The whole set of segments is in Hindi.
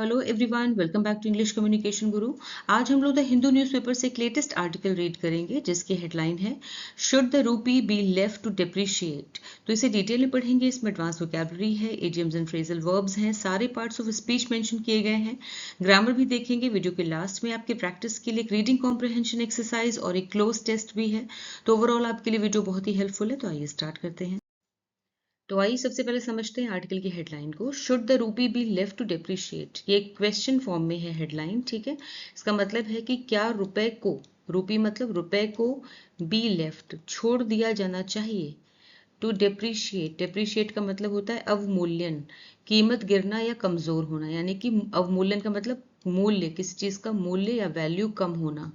Hello everyone, welcome back to English communication guru. आज हम लोग द हिंदू न्यूज़पेपर से एक लेटेस्ट आर्टिकल रीड करेंगे जिसकी हेडलाइन है should the rupee be left to depreciate. तो इसे डिटेल में पढ़ेंगे। इसमें एडवांस वोकैबुलरी है, इडियम्स एंड फ्रेजल वर्ब्स हैं, सारे पार्ट्स ऑफ स्पीच मेंशन किए गए हैं, ग्रामर भी देखेंगे। वीडियो के लास्ट में आपके प्रैक्टिस के लिए एक रीडिंग कॉम्प्रिहेंशन एक्सरसाइज और एक क्लोज टेस्ट भी है। तो ओवरऑल आपके लिए वीडियो बहुत ही हेल्पफुल है। तो आइए स्टार्ट करते हैं। तो आइए सबसे पहले समझते हैं आर्टिकल की हेडलाइन को। Should the rupee be left to depreciate, ये क्वेश्चन फॉर्म में है हेडलाइन, ठीक है। इसका मतलब है कि क्या रुपए को, रूपी मतलब रुपए को, बी लेफ्ट छोड़ दिया जाना चाहिए, टू डेप्रिशिएट, डेप्रिशिएट का मतलब होता है अवमूल्यन, कीमत गिरना या कमजोर होना, यानी कि अवमूल्यन का मतलब मूल्य, किसी चीज का मूल्य या वैल्यू कम होना,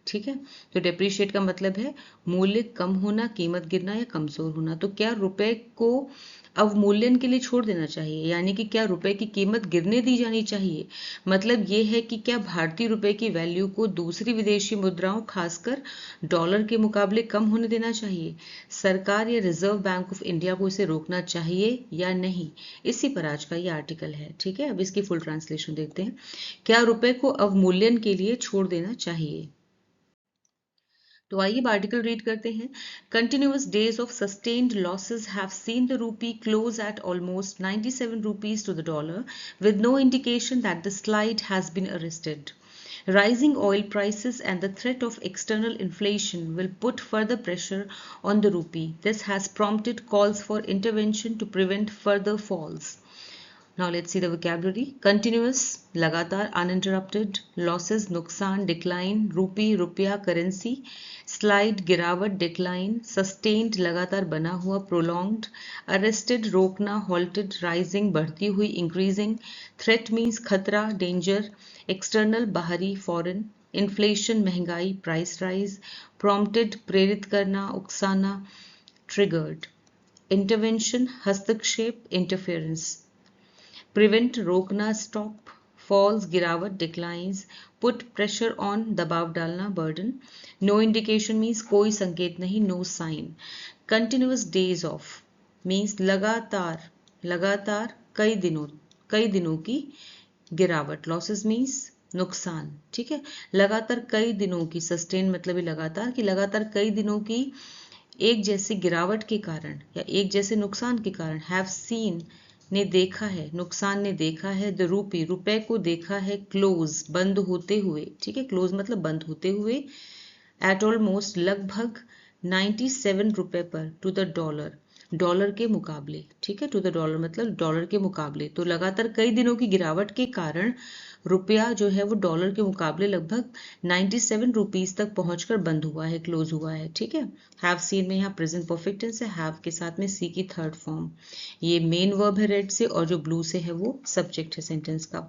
ठीक है। तो डेप्रिशिएट का मतलब है मूल्य कम होना, कीमत गिरना या कमजोर होना। तो क्या रुपए को अवमूल्यन के लिए छोड़ देना चाहिए, यानी कि क्या रुपए की कीमत गिरने दी जानी चाहिए। मतलब ये है कि क्या भारतीय रुपए की वैल्यू को दूसरी विदेशी मुद्राओं खासकर डॉलर के मुकाबले कम होने देना चाहिए। सरकार या रिजर्व बैंक ऑफ इंडिया को इसे रोकना चाहिए या नहीं, इसी पर आज का ये आर्टिकल है, ठीक है। अब इसकी फुल ट्रांसलेशन देखते हैं। क्या रुपए को अवमूल्यन के लिए छोड़ देना चाहिए। तो आइए आर्टिकल रीड करते हैं। Continuous days of sustained losses have seen the rupee close eight almost 97 rupees to the dollar, with no indication that the slide has been arrested. Rising oil prices and the threat of external inflation will put further pressure on the rupee. This has prompted calls for intervention to prevent further falls. Now let's see the vocabulary. Continuous, लगातार, uninterrupted, losses, नुकसान, decline, रूपी, रुपया, करेंसी, slide, गिरावट, decline, sustained, लगातार बना हुआ, prolonged, arrested, रोकना, halted, rising, बढ़ती हुई, increasing, threat means खतरा, danger, external, बाहरी, foreign, inflation, महंगाई, price rise, prompted, प्रेरित करना, उकसाना, triggered, intervention, हस्तक्षेप, interference, प्रिवेंट रोकना, स्टॉप, फॉल्स गिरावट, डिक्लाइंस, पुट प्रेशर ऑन दबाव डालना, बर्डन, नो इंडिकेशन मीन्स कोई संकेत नहीं, no sign, continuous days of means लगातार, लगातार कई दिनों की गिरावट, लॉसेस मीन्स नुकसान, ठीक है। लगातार कई दिनों की, सस्टेन मतलब ही लगातार, कि लगातार कई दिनों की एक जैसी गिरावट के कारण या एक जैसे नुकसान के कारण, हैव सीन ने देखा है, नुकसान ने देखा है, द रूपी रुपए को देखा है, क्लोज बंद होते हुए, ठीक है, क्लोज मतलब बंद होते हुए, एट ऑलमोस्ट लगभग 97 रुपए पर, टू द डॉलर डॉलर के मुकाबले, ठीक है, टू द डॉलर मतलब डॉलर के मुकाबले। तो लगातार कई दिनों की गिरावट के कारण रुपया जो है वो डॉलर के मुकाबले लगभग 97 रुपीस तक पहुंचकर बंद हुआ है, क्लोज हुआ है, ठीक है। हैव सीन में यहाँ प्रेजेंट परफेक्ट टेंस है, हैव के साथ में सी की थर्ड फॉर्म, ये मेन वर्ब है रेड से, और जो ब्लू से है वो सब्जेक्ट है सेंटेंस का।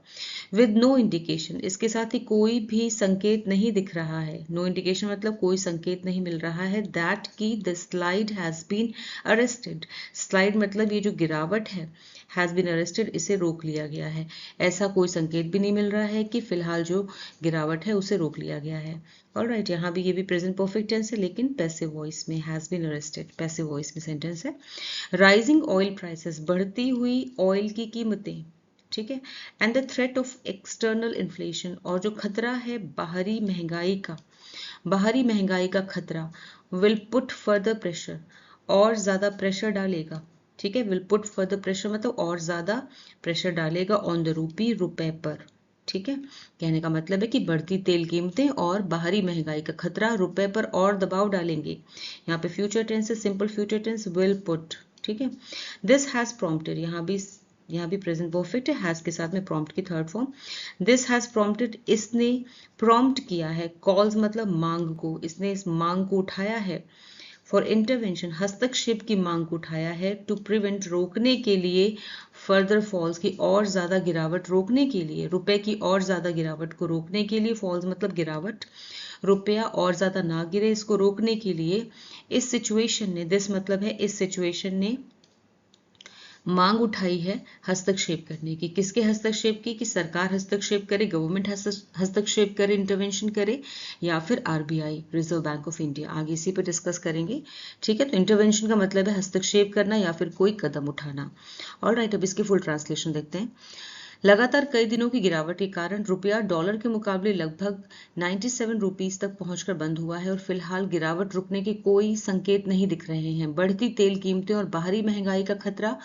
विद नो इंडिकेशन, इसके साथ ही कोई भी संकेत नहीं दिख रहा है, नो इंडिकेशन मतलब कोई संकेत नहीं मिल रहा है, दैट की the slide has been arrested, slide मतलब ये जो गिरावट है, हैज बीन अरेस्टेड इसे रोक लिया गया है, ऐसा कोई संकेत भी नहीं मिल रहा है कि फिलहाल जो गिरावट है उसे रोक लिया गया है। ऑलराइट, यहाँ भी ये भी प्रेजेंट परफेक्ट टेंस है लेकिन पैसिव वॉइस में, has been arrested passive voice में सेंटेंस है। राइजिंग ऑयल प्राइसेस, बढ़ती हुई ऑयल की कीमतें, ठीक है, and the threat of external inflation, और जो खतरा है बाहरी महंगाई का, बाहरी महंगाई का खतरा, विल पुट फर्दर प्रेशर, और ज्यादा प्रेशर डालेगा, ठीक है, विल पुट फर्दर प्रेशर मतलब और ज्यादा प्रेशर डालेगा, ऑन द रूपी रुपए पर, ठीक है। कहने का मतलब है कि बढ़ती तेल कीमतें और बाहरी महंगाई का खतरा रुपए पर और दबाव डालेंगे। यहाँ पे फ्यूचर टेंस है, simple future tense, will put, ठीक है। दिस हैज प्रॉम्प्टेड, यहाँ भी प्रेजेंट परफेक्ट है, हैज के साथ में प्रॉम्प्ट की third form, this has prompted इसने प्रॉम्प्ट किया है, कॉल्स मतलब मांग को, इसने इस मांग को उठाया है, फॉर इंटरवेंशन हस्तक्षेप की मांग को उठाया है, टू प्रिवेंट रोकने के लिए, फर्दर फॉल्स की और ज्यादा गिरावट रोकने के लिए, रुपए की और ज्यादा गिरावट को रोकने के लिए, फॉल्स मतलब गिरावट, रुपया और ज्यादा ना गिरे इसको रोकने के लिए, इस सिचुएशन ने, दिस मतलब है इस सिचुएशन ने मांग उठाई है हस्तक्षेप करने की। किसके हस्तक्षेप की, कि सरकार हस्तक्षेप करे, गवर्नमेंट हस्तक्षेप करे, इंटरवेंशन करे, या फिर RBI reserve bank of India, आगे इसी पे डिस्कस करेंगे, ठीक है। तो इंटरवेंशन का मतलब है हस्तक्षेप करना या फिर कोई कदम उठाना। ऑलराइट, अब इसकी फुल ट्रांसलेशन देखते हैं। लगातार कई दिनों की गिरावट के कारण रुपया डॉलर के मुकाबले लगभग 97 रुपीस तक पहुंचकर बंद हुआ है और फिलहाल गिरावट रुकने के कोई संकेत नहीं दिख रहे हैं। बढ़ती तेल कीमतें और बाहरी महंगाई का खतरा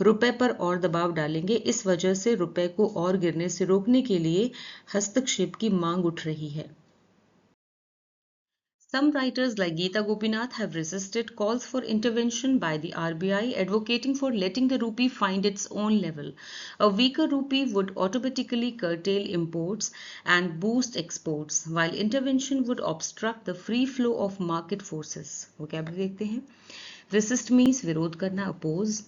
रुपए पर और दबाव डालेंगे। इस वजह से रुपए को और गिरने से रोकने के लिए हस्तक्षेप की मांग उठ रही है। Some writers like Geeta Gopinath have resisted calls for intervention by the RBI, advocating for letting the rupee find its own level. A weaker rupee would automatically curtail imports and boost exports, while intervention would obstruct the free flow of market forces. Vocabulary देखते हैं. Resist means विरोध करना, oppose.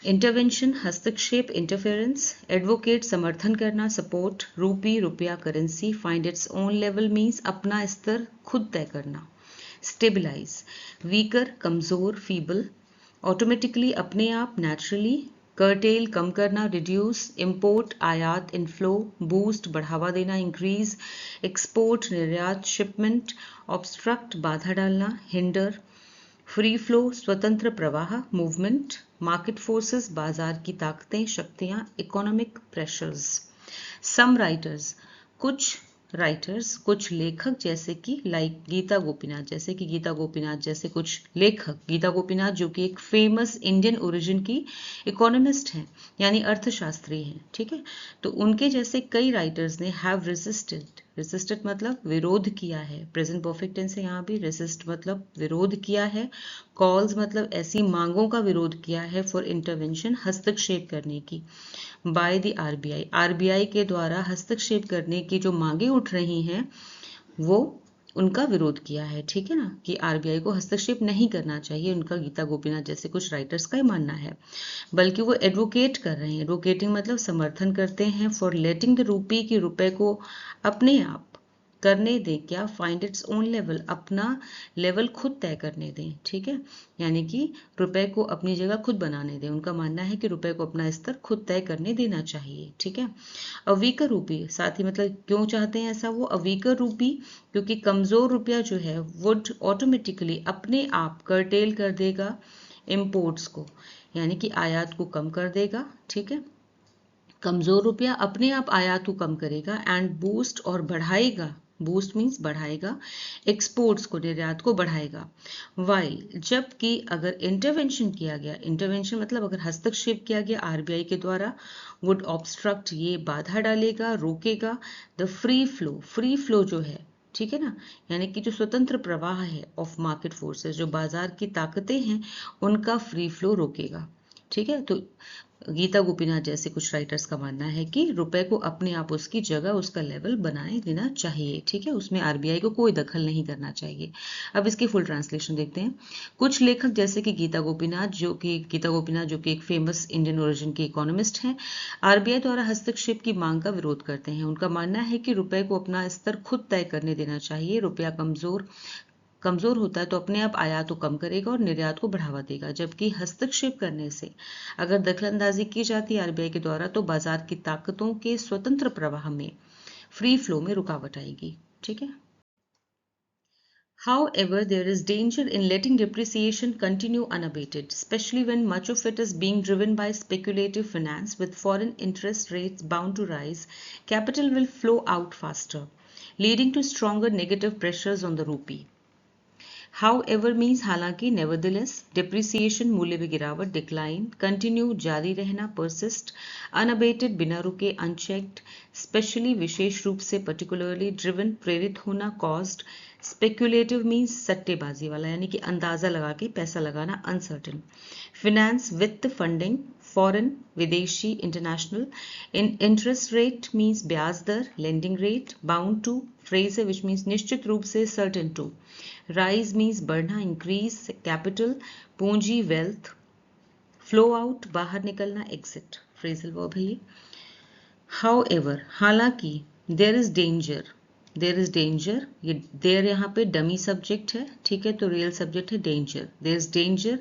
इंटरवेंशन हस्तक्षेप इंटरफेरेंस, एडवोकेट समर्थन करना सपोर्ट, रूपी रुपया currency, find its own level means अपना स्तर खुद तय करना, स्टेबलाइज वीकर कमजोर फीबल, ऑटोमेटिकली अपने आप नेचुरली, कर्टेल कम करना रिड्यूस, इंपोर्ट आयात इनफ्लो, बूस्ट बढ़ावा देना इंक्रीज, एक्सपोर्ट निर्यात शिपमेंट, ऑब्स्ट्रक्ट बाधा डालना, हिंडर, फ्री फ्लो स्वतंत्र प्रवाह मूवमेंट, मार्केट फोर्सेस बाजार की ताकतें शक्तियां, इकोनॉमिक प्रेशर्स। सम राइटर्स कुछ लेखक जैसे कि गीता गोपीनाथ जैसे कुछ लेखक, गीता गोपीनाथ जो कि एक फेमस इंडियन ओरिजिन की इकोनॉमिस्ट हैं यानी अर्थशास्त्री हैं, ठीक है, तो उनके जैसे कई राइटर्स ने हैव रेसिस्टेड मतलब विरोध किया है, प्रेजेंट परफेक्ट टेंस है, यहाँ भी रेसिस्ट मतलब विरोध किया है, कॉल्स मतलब ऐसी मांगों का विरोध किया है, फॉर इंटरवेंशन हस्तक्षेप करने की, बाय द आरबीआई के द्वारा हस्तक्षेप करने की जो मांगे उठ रही हैं वो उनका विरोध किया है, ठीक है ना, कि आरबीआई को हस्तक्षेप नहीं करना चाहिए, उनका गीता गोपीनाथ जैसे कुछ राइटर्स का ही मानना है, बल्कि वो एडवोकेट कर रहे हैं, एडवोकेटिंग मतलब समर्थन करते हैं, फॉर लेटिंग द रूपी की रुपए को अपने आप करने दें, क्या फाइंड इट्स ओन लेवल अपना लेवल खुद तय करने दें, ठीक है, यानी कि रुपए को अपनी जगह खुद बनाने दें, उनका मानना है कि रुपए को अपना स्तर खुद तय करने देना चाहिए, ठीक है। अवीकर रूपी साथ ही मतलब क्यों चाहते हैं ऐसा वो अवीकर रूपी, क्योंकि कमजोर रुपया जो है वुड ऑटोमेटिकली अपने आप कर्टेल कर देगा इंपोर्ट्स को, यानी कि आयात को कम कर देगा, ठीक है, कमजोर रुपया अपने आप आयात को कम करेगा एंड बूस्ट और बढ़ाएगा, बूस्ट मीन्स बढ़ाएगा, एक्सपोर्ट्स को निर्यात को बढ़ाएगा, वाइल जबकि अगर इंटरवेंशन किया गया, इंटरवेंशन मतलब अगर हस्तक्षेप किया गया आरबीआई के द्वारा, वुड ऑब्स्ट्रक्ट ये बाधा डालेगा रोकेगा, द फ्री फ्लो जो है, ठीक है ना, यानी कि जो स्वतंत्र प्रवाह है ऑफ मार्केट फोर्सेस, जो बाजार की ताकतें हैं उनका फ्री फ्लो रोकेगा, ठीक है। तो गीता गोपीनाथ जैसे कुछ राइटर्स का मानना है कि रुपए को अपने आप उसकी जगह उसका लेवल बनाए देना चाहिए, ठीक है, उसमें आरबीआई को कोई दखल नहीं करना चाहिए। अब इसकी फुल ट्रांसलेशन देखते हैं। कुछ लेखक जैसे कि गीता गोपीनाथ जो कि एक फेमस इंडियन ओरिजिन के इकोनॉमिस्ट हैं, आरबीआई द्वारा हस्तक्षेप की मांग का विरोध करते हैं। उनका मानना है कि रुपए को अपना स्तर खुद तय करने देना चाहिए, रुपया कमजोर होता है तो अपने आप आयात को कम करेगा और निर्यात को बढ़ावा देगा, जबकि हस्तक्षेप करने से अगर दखलंदाजी की जाती है आरबीआई के द्वारा तो बाजार की ताकतों के स्वतंत्र प्रवाह में फ्री फ्लो में रुकावट आएगी, ठीक है। However, there is danger in letting depreciation continue unabated, especially when much of it is being driven by speculative finance. With foreign interest rates bound to rise, capital will flow out faster, leading to stronger negative pressures on the rupee. However means हालांकि, nevertheless, depreciation मूल्य में गिरावट decline, continue जारी रहना persist, unabated बिना रुके unchecked, specially विशेष रूप से particularly driven प्रेरित होना caused, speculative means सट्टेबाजी वाला यानी कि अंदाजा लगा के पैसा लगाना uncertain, finance वित्त funding, foreign विदेशी international, interest rate means ब्याज दर lending rate, bound to phrase है which means निश्चित रूप से certain to, rise means बढ़ना increase, capital पूंजी wealth, flow out बाहर निकलना exit, phrasal verb है ये। However हालांकि, there is danger, ये there यहाँ पे डमी सब्जेक्ट है, ठीक है, तो रियल सब्जेक्ट है danger, there is danger,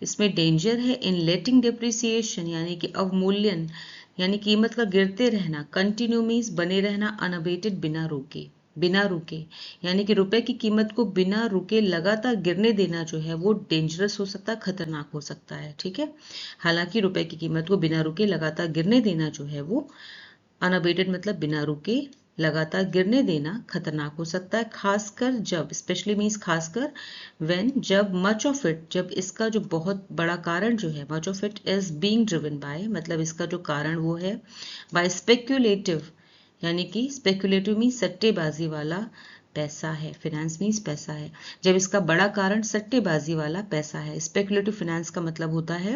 इसमें डेंजर है इन लेटिंग डेप्रिसिएशन यानी कि अवमूल्यन यानी कीमत का गिरते रहना, कंटिन्यू मीन्स बने रहना, अनअबेटेड बिना रोके, बिना रुके, यानी कि रुपए की कीमत को बिना रुके लगातार गिरने देना जो है वो डेंजरस हो सकता है, खतरनाक हो सकता है। ठीक है, हालांकि रुपए की कीमत को बिना रुके लगातार गिरने देना जो है वो अनअबेटेड मतलब बिना रुके लगातार गिरने देना खतरनाक हो सकता है, खासकर जब, स्पेशली मीन्स खासकर व्हेन, जब मच ऑफ इट, जब इसका जो बहुत बड़ा कारण जो है, much of it is being driven by, मतलब इसका जो कारण वो है बाय स्पेक्यूलेटिव, यानी कि स्पेक्यूलेटिव मीन्स सट्टेबाजी वाला पैसा है, फिनेंस मीन्स पैसा है। जब इसका बड़ा कारण सट्टेबाजी वाला पैसा है, स्पेक्यूलेटिव फिनेंस का मतलब होता है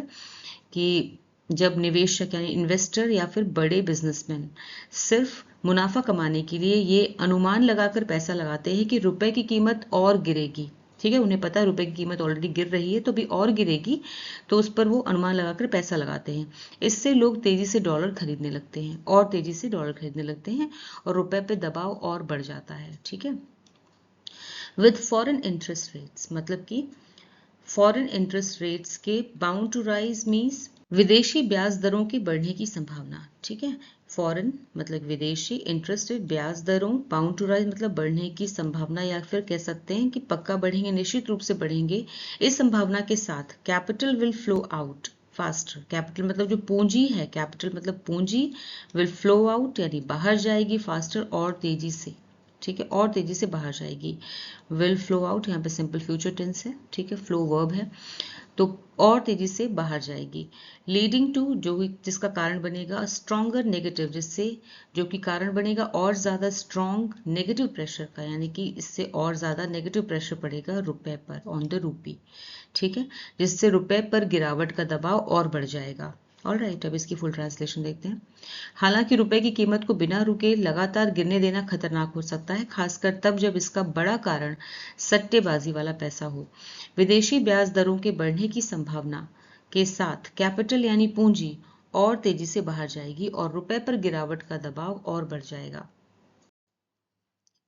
कि जब निवेशक यानी इन्वेस्टर या फिर बड़े बिजनेसमैन सिर्फ मुनाफा कमाने के लिए ये अनुमान लगाकर पैसा लगाते हैं कि रुपए की कीमत और गिरेगी। ठीक है, उन्हें पता है रुपए की कीमत ऑलरेडी गिर रही है तो भी और गिरेगी, तो उस पर वो अनुमान लगाकर पैसा लगाते हैं। इससे लोग तेजी से डॉलर खरीदने लगते हैं और तेजी से डॉलर खरीदने लगते हैं और रुपए पे दबाव और बढ़ जाता है। ठीक है, विद फॉरेन इंटरेस्ट रेट्स, मतलब कि फॉरेन इंटरेस्ट रेट्स के बाउंड टू राइज मीन्स विदेशी ब्याज दरों के बढ़ने की संभावना। ठीक है, फॉरेन मतलब विदेशी, इंटरेस्ट रेट ब्याज दरों, बाउंड टू राइज मतलब बढ़ने की संभावना, या फिर कह सकते हैं कि पक्का बढ़ेंगे, निश्चित रूप से बढ़ेंगे। इस संभावना के साथ capital will flow out faster, capital मतलब जो पूंजी है, कैपिटल मतलब पूंजी, विल फ्लो आउट यानी बाहर जाएगी, फास्टर और तेजी से। ठीक है, और तेजी से बाहर जाएगी। विल फ्लो आउट यहाँ पे सिंपल फ्यूचर टेंस है। ठीक है, फ्लो वर्ब है, तो और तेजी से बाहर जाएगी। लीडिंग टू, जो जिसका कारण बनेगा स्ट्रॉन्गर नेगेटिव, जिससे जो कि कारण बनेगा और ज्यादा स्ट्रॉन्ग नेगेटिव प्रेशर का, यानी कि इससे और ज्यादा नेगेटिव प्रेशर पड़ेगा रुपए पर, ऑन द रूपी। ठीक है, जिससे रुपए पर गिरावट का दबाव और बढ़ जाएगा। ऑलराइट, अब इसकी फुल ट्रांसलेशन देखते हैं। हालांकि रुपए की कीमत को बिना रुके लगातार गिरने देना खतरनाक हो सकता है, खासकर तब जब इसका बड़ा कारण सट्टेबाजी वाला पैसा हो। विदेशी ब्याज दरों के बढ़ने की संभावना के साथ कैपिटल यानी पूंजी और तेजी से बाहर जाएगी और रुपए पर गिरावट का दबाव और बढ़ जाएगा।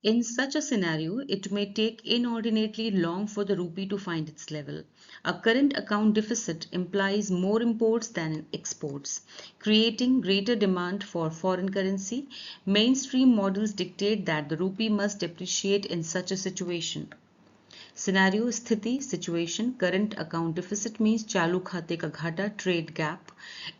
In such a scenario, it may take inordinately long for the rupee to find its level. A current account deficit implies more imports than exports, creating greater demand for foreign currency. Mainstream models dictate that the rupee must depreciate in such a situation. Scenario स्थिति situation, current account deficit means चालू खाते का घाटा, ट्रेड गैप,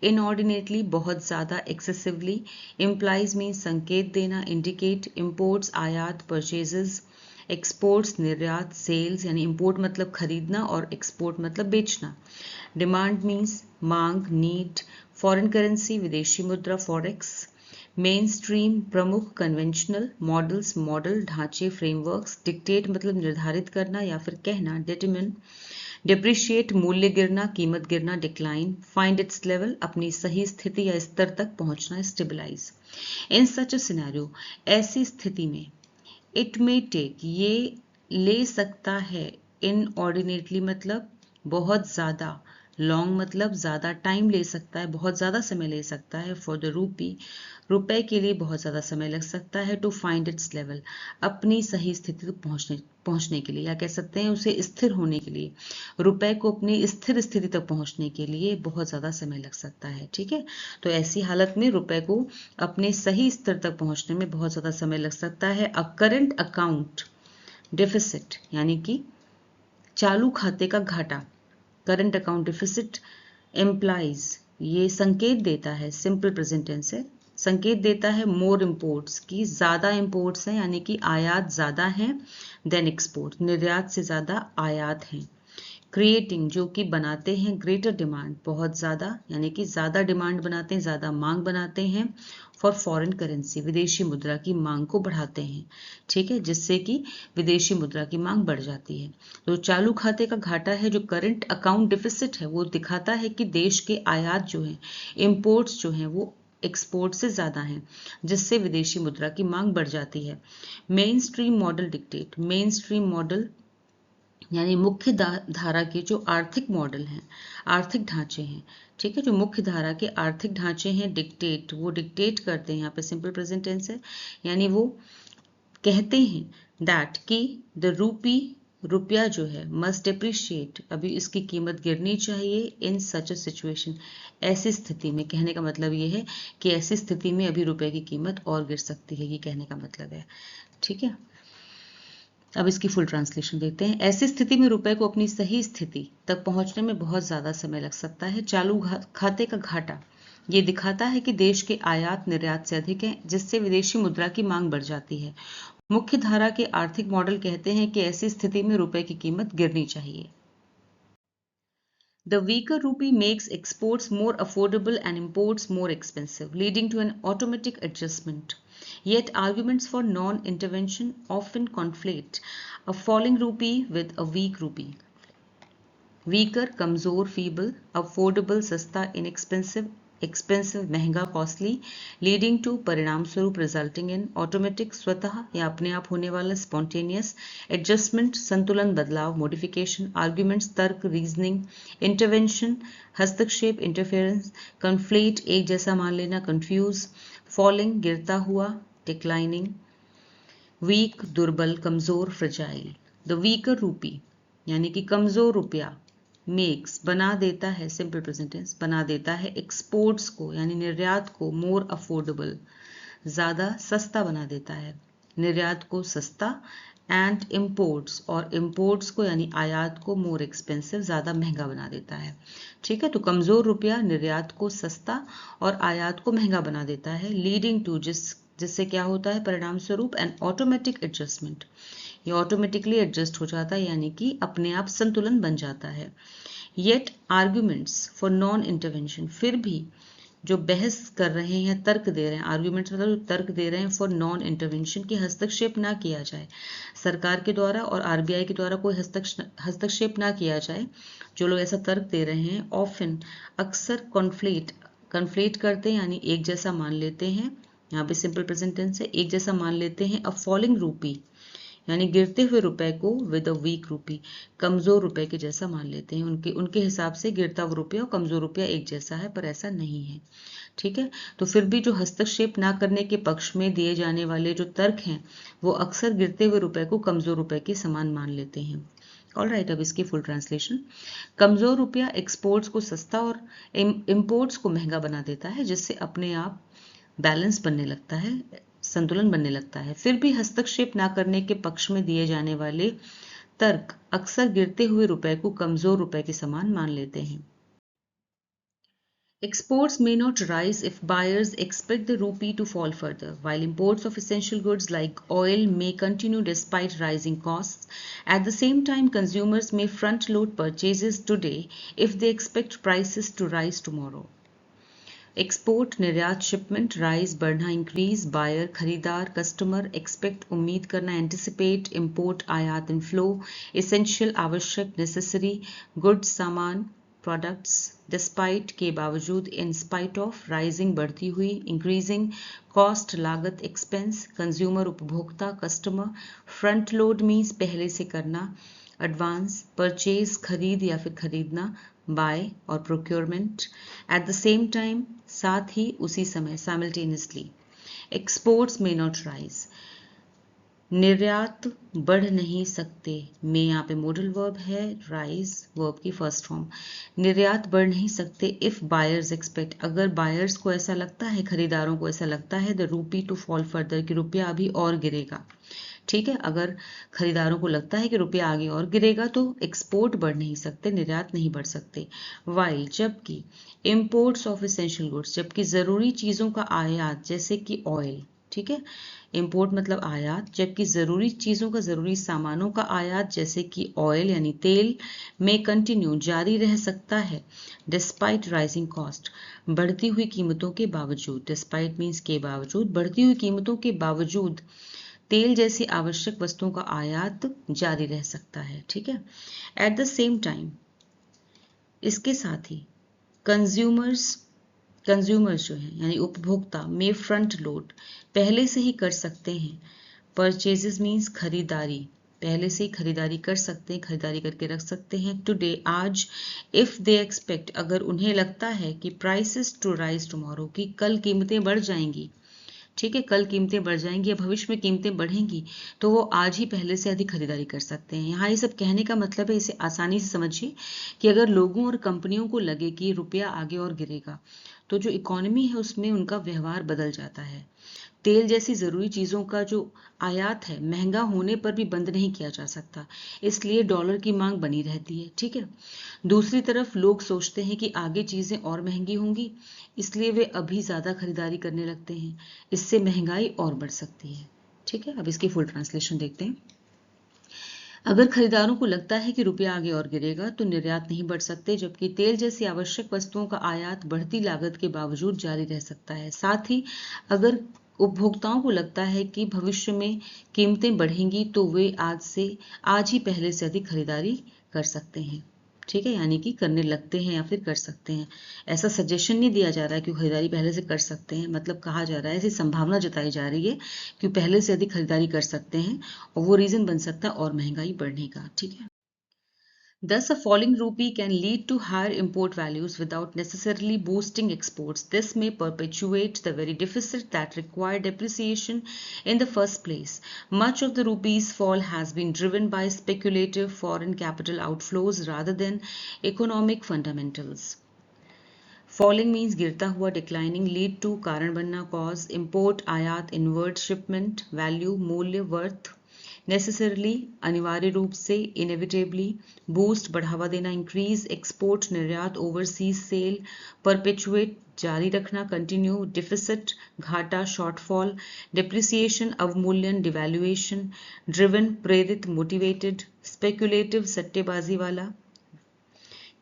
इनऑर्डिनेटली बहुत ज्यादा, एक्सेसिवली, इम्प्लाइज मीन्स संकेत देना, इंडिकेट, इम्पोर्ट्स आयात परचेजेस, एक्सपोर्ट्स निर्यात, सेल्स यानी इम्पोर्ट मतलब खरीदना और एक्सपोर्ट मतलब बेचना, डिमांड मीन्स मांग नीड, फॉरेन करेंसी विदेशी मुद्रा फॉरेक्स, मेन स्ट्रीम प्रमुख, कन्वेंशनल, मॉडल्स मॉडल ढांचे फ्रेमवर्क्स, डिक्टेट मतलब निर्धारित करना या फिर कहना, डिटरमिन, डिप्रिशिएट मूल्य गिरना कीमत गिरना, डिक्लाइन, फाइंड इट्स लेवल अपनी सही स्थिति या स्तर तक पहुंचना, stabilise. In such a scenario ऐसी स्थिति में, इट मे टेक ये ले सकता है, इनऑर्डिनेटली मतलब बहुत ज्यादा, लॉन्ग मतलब ज्यादा टाइम ले सकता है, बहुत ज्यादा समय ले सकता है, फॉर द रूपी रुपए के लिए बहुत ज्यादा समय लग सकता है, टू फाइंड इट्स लेवल अपनी सही स्थिति तक पहुंचने के लिए, या कह सकते हैं उसे स्थिर होने के लिए, रुपए को अपनी स्थिर स्थिति तक पहुंचने के लिए बहुत ज्यादा समय लग सकता है। ठीक है, तो ऐसी हालत में रुपए को अपने सही स्तर तक पहुंचने में बहुत ज्यादा समय लग सकता है। अ करंट अकाउंट डिफिसिट यानी कि चालू खाते का घाटा, करंट अकाउंट डिफिसिट एम्प्लाइज ये संकेत देता है, सिंपल प्रेजेंट टेंस है, संकेत देता है मोर इंपोर्ट्स की ज्यादा इंपोर्ट्स हैं, यानी कि आयात ज्यादा हैं, देन एक्सपोर्ट निर्यात से ज्यादा आयात हैं, क्रिएटिंग जो कि बनाते हैं, ग्रेटर डिमांड बहुत ज्यादा, यानी कि ज्यादा डिमांड बनाते हैं, ज्यादा मांग बनाते हैं, फॉर फॉरेन करेंसी विदेशी मुद्रा की मांग को बढ़ाते हैं। ठीक है, जिससे कि विदेशी मुद्रा की मांग बढ़ जाती है। तो चालू खाते का घाटा है जो करंट अकाउंट डिफिसिट है, वो दिखाता है कि देश के आयात जो है, इंपोर्ट्स जो हैं वो एक्सपोर्ट से ज्यादा हैं, जिससे विदेशी मुद्रा की मांग बढ़ जाती है। Main stream model dictate, main stream model यानी मुख्य धारा के जो आर्थिक मॉडल हैं, आर्थिक ढांचे हैं, ठीक है, जो मुख्य धारा के आर्थिक ढांचे हैं, डिक्टेट वो डिक्टेट करते हैं, यहाँ पे सिंपल प्रेजेंट टेंस है, यानी वो कहते हैं दैट कि द रूपी रुपया जो है मस्ट डिप्रिशिएट अभी इसकी कीमत गिरनी चाहिए, इन सच अ सिचुएशन ऐसी स्थिति में, कहने का मतलब ये है कि ऐसी स्थिति में अभी रुपए की कीमत और गिर सकती है, ये कहने का मतलब है। ठीक है, अब इसकी फुल ट्रांसलेशन देखते हैं। ऐसी स्थिति में रुपए को अपनी सही स्थिति तक पहुंचने में बहुत ज्यादा समय लग सकता है। चालू खाते का घाटा ये दिखाता है कि देश के आयात निर्यात से अधिक है, जिससे विदेशी मुद्रा की मांग बढ़ जाती है। मुख्य धारा के आर्थिक मॉडल कहते हैं कि ऐसी स्थिति में रुपए की कीमत गिरनी चाहिए। The weaker rupee makes exports more affordable and imports more expensive, leading to an automatic adjustment. Yet arguments for non-intervention often conflate a falling rupee with a weak rupee. Weaker, कमजोर, feeble, affordable, सस्ता, inexpensive, expensive, महंगा, costly, leading to परिणाम स्वरूप resulting in automatic, स्वतः या अपने आप होने वाला spontaneous adjustment, संतुलन बदलाव modification, arguments तर्क reasoning, intervention हस्तक्षेप interference, conflate एक जैसा मान लेना confuse, falling गिरता हुआ declining, weak दुर्बल कमजोर fragile. The weaker rupee यानी कि कमजोर रुपया मेक्स बना देता है, सिंपल प्रेजेंट टेंस बना देता है, एक्सपोर्ट्स को यानी निर्यात को मोर अफोर्डेबल ज्यादा सस्ता बना देता है, निर्यात को सस्ता, एंड इम्पोर्ट्स और इम्पोर्ट्स को यानी आयात को मोर एक्सपेंसिव ज्यादा महंगा बना देता है। ठीक है, तो कमजोर रुपया निर्यात को सस्ता और आयात को महंगा बना देता है, लीडिंग टू जिससे क्या होता है परिणाम स्वरूप एन ऑटोमेटिक एडजस्टमेंट, ये ऑटोमेटिकली एडजस्ट हो जाता है यानी कि अपने आप संतुलन बन जाता है। Yet arguments for non intervention, फिर भी जो बहस कर रहे हैं तर्क दे रहे हैं, आर्ग्यूमेंट्स मतलब तर्क दे रहे हैं फॉर नॉन इंटरवेंशन की हस्तक्षेप ना किया जाए, सरकार के द्वारा और आरबीआई के द्वारा कोई हस्तक्षेप ना किया जाए, जो लोग ऐसा तर्क दे रहे हैं ऑफन अक्सर कन्फ्लेट करते हैं यानी एक जैसा मान लेते हैं, यहाँ पे सिंपल प्रेजेंट टेंस है, एक जैसा मान लेते हैं अ फॉलिंग रूपी यानी गिरते हुए रुपए को विद अ वीक रूपी कमजोर रुपए के जैसा मान लेते हैं, उनके हिसाब से गिरता हुआ रुपया और कमजोर रुपया एक जैसा है, पर ऐसा नहीं है। ठीक है, तो फिर भी जो हस्तक्षेप ना करने के पक्ष में दिए जाने वाले जो तर्क हैं वो अक्सर गिरते हुए रुपए को कमजोर रुपए के समान मान लेते हैं। ऑलराइट, अब इसकी फुल ट्रांसलेशन। कमजोर रुपया एक्सपोर्ट्स को सस्ता और इम्पोर्ट्स को महंगा बना देता है, जिससे अपने आप बैलेंस बनने लगता है, संतुलन बनने लगता है। फिर भी हस्तक्षेप ना करने के पक्ष में दिए जाने वाले तर्क अक्सर गिरते हुए रुपए को कमजोर रुपए के समान मान लेते हैं। Exports may not rise if buyers expect the rupee to fall further, while imports of essential goods like oil may continue despite rising costs. At the same time, consumers may front load purchases today if they expect prices to rise tomorrow. Export निर्यात शिपमेंट राइज बढ़ना इंक्रीज बायर खरीदार कस्टमर एक्सपेक्ट उम्मीद करना एंटिसिपेट इंपोर्ट आयात इनफ्लो एसेंशियल आवश्यक नेसेसरी गुड्स सामान प्रोडक्ट्स डिस्पाइट के बावजूद इन स्पाइट ऑफ राइजिंग बढ़ती हुई इंक्रीजिंग कॉस्ट लागत एक्सपेंस कंज्यूमर उपभोक्ता कस्टमर फ्रंट लोड मीन्स पहले से करना एडवांस परचेज खरीद या फिर खरीदना बाय और procurement at the same time साथ ही उसी समय साइमल्टेनियसली एक्सपोर्ट्स में नॉट राइज निर्यात बढ़ नहीं सकते में यहाँ पे मॉडल वर्ब है राइज वर्ब की फर्स्ट फॉर्म निर्यात बढ़ नहीं सकते इफ बायर्स एक्सपेक्ट अगर बायर्स को ऐसा लगता है खरीदारों को ऐसा लगता है the rupee to fall further कि रुपया अभी और गिरेगा। ठीक है, अगर खरीदारों को लगता है कि रुपया आगे और गिरेगा तो एक्सपोर्ट बढ़ नहीं सकते निर्यात नहीं बढ़ सकते। वाइल जबकि इम्पोर्ट्स ऑफ एसेंशियल गुड्स जबकि जरूरी चीजों का आयात जैसे कि ऑयल, ठीक है इंपोर्ट मतलब आयात, जबकि जरूरी चीजों का जरूरी सामानों का आयात जैसे कि ऑयल यानी तेल में कंटिन्यू जारी रह सकता है डिस्पाइट राइजिंग कॉस्ट बढ़ती हुई कीमतों के बावजूद, डिस्पाइट मीन्स के बावजूद, बढ़ती हुई कीमतों के बावजूद तेल जैसी आवश्यक वस्तुओं का आयात जारी रह सकता है। ठीक है, एट द सेम टाइम इसके साथ ही कंज्यूमर्स जो हैं यानी उपभोक्ता में फ्रंट लोड पहले से ही कर सकते हैं, परचेजेस मीन्स खरीदारी पहले से ही खरीदारी कर सकते हैं, खरीदारी करके रख सकते हैं टुडे आज, इफ दे एक्सपेक्ट अगर उन्हें लगता है कि प्राइसेस टू राइज टुमारो कि कल कीमतें बढ़ जाएंगी। ठीक है, कल कीमतें बढ़ जाएंगी या भविष्य में कीमतें बढ़ेंगी तो वो आज ही पहले से अधिक खरीदारी कर सकते हैं। यहाँ ये सब कहने का मतलब है, इसे आसानी से समझिए कि अगर लोगों और कंपनियों को लगे कि रुपया आगे और गिरेगा तो जो इकोनॉमी है उसमें उनका व्यवहार बदल जाता है, तेल जैसी जरूरी चीजों का जो आयात है महंगा होने पर भी बंद नहीं किया जा सकता, इसलिए डॉलर की मांग बनी रहती है। ठीक है। दूसरी तरफ लोग सोचते हैं कि आगे चीजें और महंगी होंगी, इसलिए वे अभी ज्यादा खरीदारी करने लगते हैं। इससे महंगाई और बढ़ सकती है। ठीक है। अब इसकी फुल ट्रांसलेशन देखते हैं। अगर खरीदारों को लगता है कि रुपया आगे और गिरेगा तो निर्यात नहीं बढ़ सकते, जबकि तेल जैसी आवश्यक वस्तुओं का आयात बढ़ती लागत के बावजूद जारी रह सकता है। साथ ही अगर उपभोक्ताओं को लगता है कि भविष्य में कीमतें बढ़ेंगी तो वे आज ही पहले से अधिक खरीदारी कर सकते हैं। ठीक है। यानी कि करने लगते हैं या फिर कर सकते हैं। ऐसा सजेशन नहीं दिया जा रहा है कि खरीदारी पहले से कर सकते हैं, मतलब कहा जा रहा है, ऐसी संभावना जताई जा रही है कि पहले से अधिक खरीदारी कर सकते हैं और वो रीजन बन सकता है और महंगाई बढ़ने का। ठीक है। Thus, a falling rupee can lead to higher import values without necessarily boosting exports. This may perpetuate the very deficit that required depreciation in the first place. Much of the rupee's fall has been driven by speculative foreign capital outflows rather than economic fundamentals. Falling means गिरता हुआ, declining, lead to कारण बनना, cause, import आयात, inward shipment, value मूल्य, worth, necessarily अनिवार्य रूप से, inevitably, boost बढ़ावा देना, increase, export निर्यात, overseas sale, perpetuate जारी रखना, continue, deficit घाटा, shortfall, depreciation अवमूल्यन, devaluation, driven प्रेरित, motivated, speculative सट्टेबाजी वाला,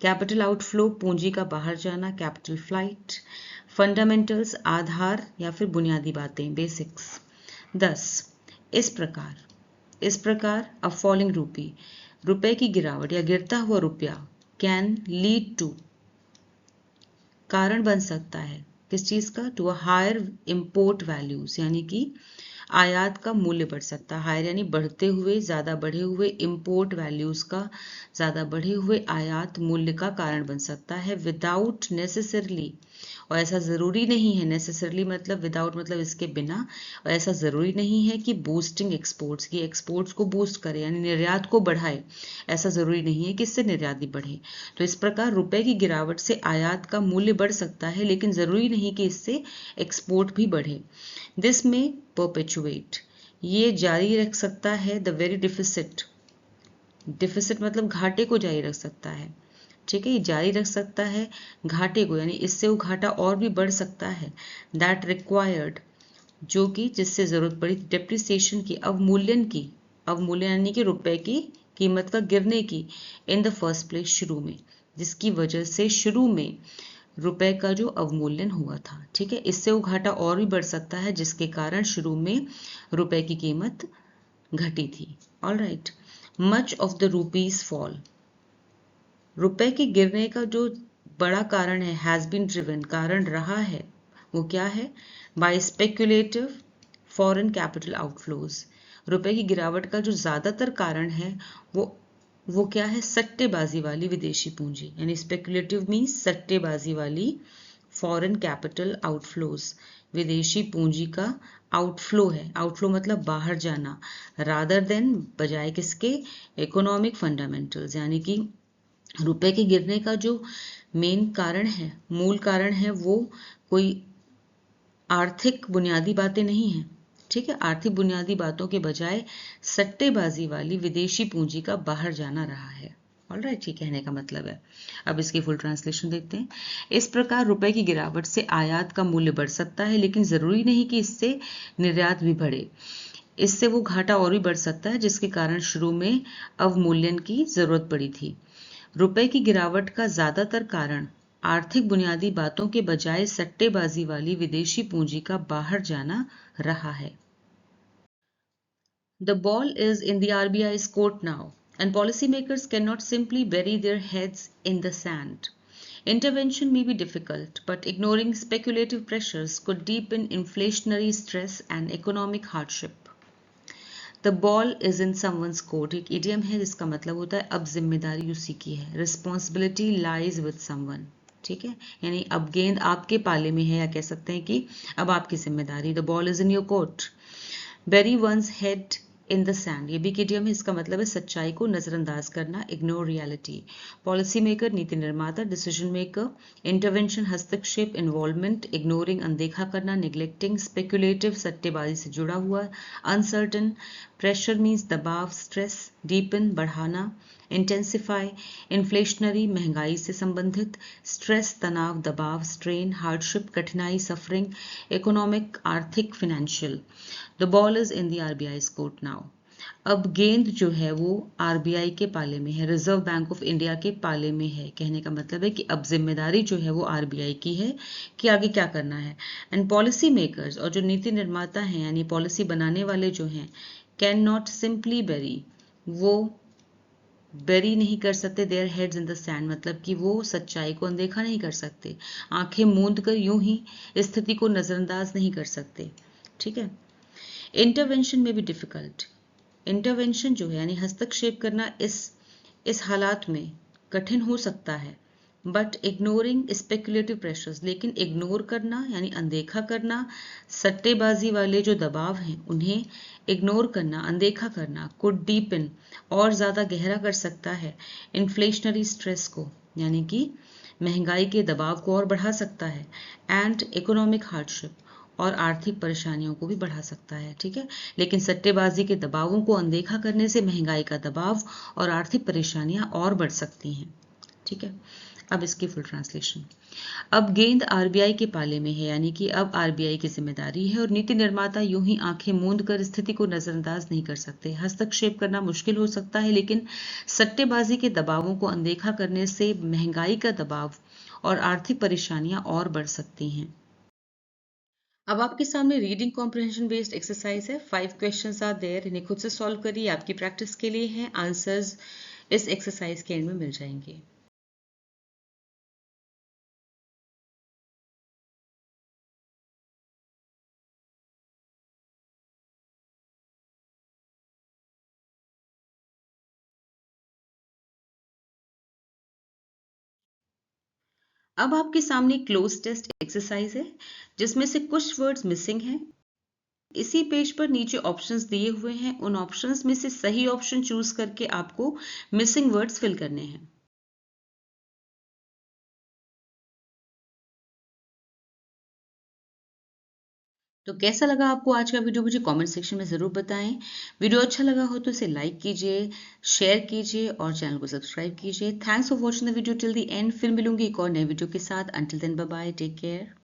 कैपिटल आउटफ्लो पूंजी का बाहर जाना, कैपिटल फ्लाइट, फंडामेंटल्स आधार या फिर बुनियादी बातें, बेसिक्स। 10 इस प्रकार अ फॉलिंग रूपी, रुपए की गिरावट या गिरता हुआ रुपया, कैन लीड टू कारण बन सकता है किस चीज का, to a higher import values, यानी कि आयात का मूल्य बढ़ सकता है। हायर यानी बढ़ते हुए, ज्यादा बढ़े हुए, इंपोर्ट वैल्यूज का ज्यादा बढ़े हुए आयात मूल्य का कारण बन सकता है। विदाउट नेसेसरली, और ऐसा जरूरी नहीं है, नेसेसरली मतलब विदाउट मतलब इसके बिना, और ऐसा जरूरी नहीं है कि बूस्टिंग एक्सपोर्ट्स, की एक्सपोर्ट्स को बूस्ट करे यानी निर्यात को बढ़ाए, ऐसा जरूरी नहीं है कि इससे निर्यात भी बढ़े। तो इस प्रकार रुपए की गिरावट से आयात का मूल्य बढ़ सकता है, लेकिन जरूरी नहीं कि इससे एक्सपोर्ट भी बढ़े। दिस में परपेचुएट, ये जारी रख सकता है, द वेरी डिफिसिट, डिफिसिट मतलब घाटे को जारी रख सकता है। ठीक है। ये जारी रख सकता है घाटे को, यानी इससे वो घाटा और भी बढ़ सकता है। दैट रिक्वायर्ड, जो कि जिससे जरूरत पड़ी, डेप्रिसिएशन की, अवमूल्यन की, अवमूल्यन यानी कि रुपए की कीमत का गिरने की, इन द फर्स्ट प्लेस शुरू में, जिसकी वजह से शुरू में रुपए का जो अवमूल्यन हुआ था। ठीक है। इससे वो घाटा और भी बढ़ सकता है, जिसके कारण शुरू में रुपए की कीमत घटी थी। All right. Much of the rupees fall, रुपए के गिरने का जो बड़ा कारण है, हैज बीन ड्रिवन, कारण रहा है, वो क्या है, by speculative foreign capital outflows. रुपए की गिरावट का जो ज्यादातर कारण है वो क्या है, सट्टेबाजी वाली विदेशी पूंजी, यानी स्पेकुलेटिव मीन्स सट्टेबाजी वाली फॉरेन कैपिटल आउटफ्लोज, विदेशी पूंजी का आउटफ्लो है। आउटफ्लो मतलब बाहर जाना, रादर देन बजाय किसके, इकोनॉमिक फंडामेंटल्स, यानी कि रुपए के गिरने का जो मेन कारण है, मूल कारण है, वो कोई आर्थिक बुनियादी बातें नहीं है। ठीक है। आर्थिक बुनियादी बातों के बजाय सट्टेबाजी वाली विदेशी पूंजी का बाहर जाना रहा है। ऑल राइट, ये कहने का मतलब है। अब इसकी फुल ट्रांसलेशन देखते हैं। इस प्रकार रुपए की गिरावट से आयात का मूल्य बढ़ सकता है, लेकिन जरूरी नहीं कि इससे निर्यात भी बढ़े। इससे वो घाटा और भी बढ़ सकता है, जिसके कारण शुरू में अवमूल्यन की जरूरत पड़ी थी। रुपए की गिरावट का ज्यादातर कारण आर्थिक बुनियादी बातों के बजाय सट्टेबाजी वाली विदेशी पूंजी का बाहर जाना रहा है। The ball is in the RBI's court now, and policymakers cannot simply bury their heads in the sand. Intervention may be difficult, but ignoring speculative pressures could deepen inflationary stress and economic hardship. The ball is in someone's court एक idiom है जिसका मतलब होता है अब जिम्मेदारी उसी की है। Responsibility lies with someone. ठीक है। यानी अब गेंद आपके पाले में है, या कह सकते हैं कि अब आपकी जिम्मेदारी, the ball is in your court. Bury one's head in the sand, ये भी इडियम है, इसका मतलब है सच्चाई को नजरअंदाज करना, इग्नोर रियलिटी। पॉलिसी मेकर, नीति निर्माता, डिसीजन मेकर। इंटरवेंशन, हस्तक्षेप, इन्वॉल्वमेंट, इग्नोरिंग, अनदेखा करना, निग्लेक्टिंग। स्पेक्युलेटिव, सट्टेबाजी से जुड़ा हुआ। अनसर्टन, प्रेशर मीन्स दबाव, स्ट्रेस। डीपन, बढ़ाना। इंटेंसिफाई, इन्फ्लेशनरी, महंगाई से संबंधित। स्ट्रेस, तनाव, दबाव, स्ट्रेन। हार्डशिप, कठिनाई, सफरिंग। इकोनॉमिक, आर्थिक, financial. The ball is in the RBI court now. अब गेंद जो है वो आरबीआई के पाले में है, रिजर्व बैंक ऑफ इंडिया के पाले में है। कहने का मतलब है कि अब जिम्मेदारी जो है वो आरबीआई की है कि आगे क्या करना है। एंड पॉलिसी मेकर्स, और जो नीति निर्माता हैं यानी पॉलिसी बनाने वाले जो हैं, कैन नॉट सिंपली बेरी, वो बेरी नहीं कर सकते their heads in the sand, मतलब कि वो सच्चाई को अनदेखा नहीं कर सकते, आंखें मूंद कर यूं ही स्थिति को नजरअंदाज नहीं कर सकते। ठीक है। इंटरवेंशन में भी डिफिकल्ट, इंटरवेंशन जो है यानी हस्तक्षेप करना इस हालात में कठिन हो सकता है। बट इग्नोरिंग स्पेकुलेटिव प्रेशर्स, लेकिन इग्नोर करना यानी अनदेखा करना, सट्टेबाजी वाले जो दबाव हैं उन्हें इग्नोर करना, अनदेखा करना, कुड डीपन, और ज़्यादा गहरा कर सकता है, इन्फ्लेशनरी स्ट्रेस को यानी कि महंगाई के दबाव को और बढ़ा सकता है, एंड इकोनॉमिक हार्डशिप, और आर्थिक परेशानियों को भी बढ़ा सकता है। ठीक है। लेकिन सट्टेबाजी के दबावों को अनदेखा करने से महंगाई का दबाव और आर्थिक परेशानियां और बढ़ सकती हैं। ठीक है। अब इसकी फुल ट्रांसलेशन। अब गेंद आरबीआई के पाले में है, यानी कि अब आरबीआई की जिम्मेदारी है और नीति निर्माता यूं ही आंखें मूंद कर स्थिति को नजरअंदाज नहीं कर सकते। हस्तक्षेप करना मुश्किल हो सकता है, लेकिन सट्टेबाजी के दबावों को अनदेखा करने से महंगाई का दबाव और आर्थिक परेशानियां और बढ़ सकती हैं। अब आपके सामने रीडिंग कॉम्प्रिहेंशन बेस्ड एक्सरसाइज है। 5 क्वेश्चंस आर देयर, इन्हें खुद से सॉल्व करिए, आपकी प्रैक्टिस के लिए हैं। आंसर्स इस एक्सरसाइज के एंड में मिल जाएंगे। अब आपके सामने क्लोज टेस्ट एक्सरसाइज है जिसमें से कुछ वर्ड्स मिसिंग हैं। इसी पेज पर नीचे ऑप्शंस दिए हुए हैं, उन ऑप्शंस में से सही ऑप्शन चूज करके आपको मिसिंग वर्ड्स फिल करने हैं। तो कैसा लगा आपको आज का वीडियो, मुझे कमेंट सेक्शन में ज़रूर बताएं। वीडियो अच्छा लगा हो तो इसे लाइक कीजिए, शेयर कीजिए और चैनल को सब्सक्राइब कीजिए। Thanks for watching the video till the end. फिर मिलूंगी एक और नए वीडियो के साथ। Until then bye bye, take care.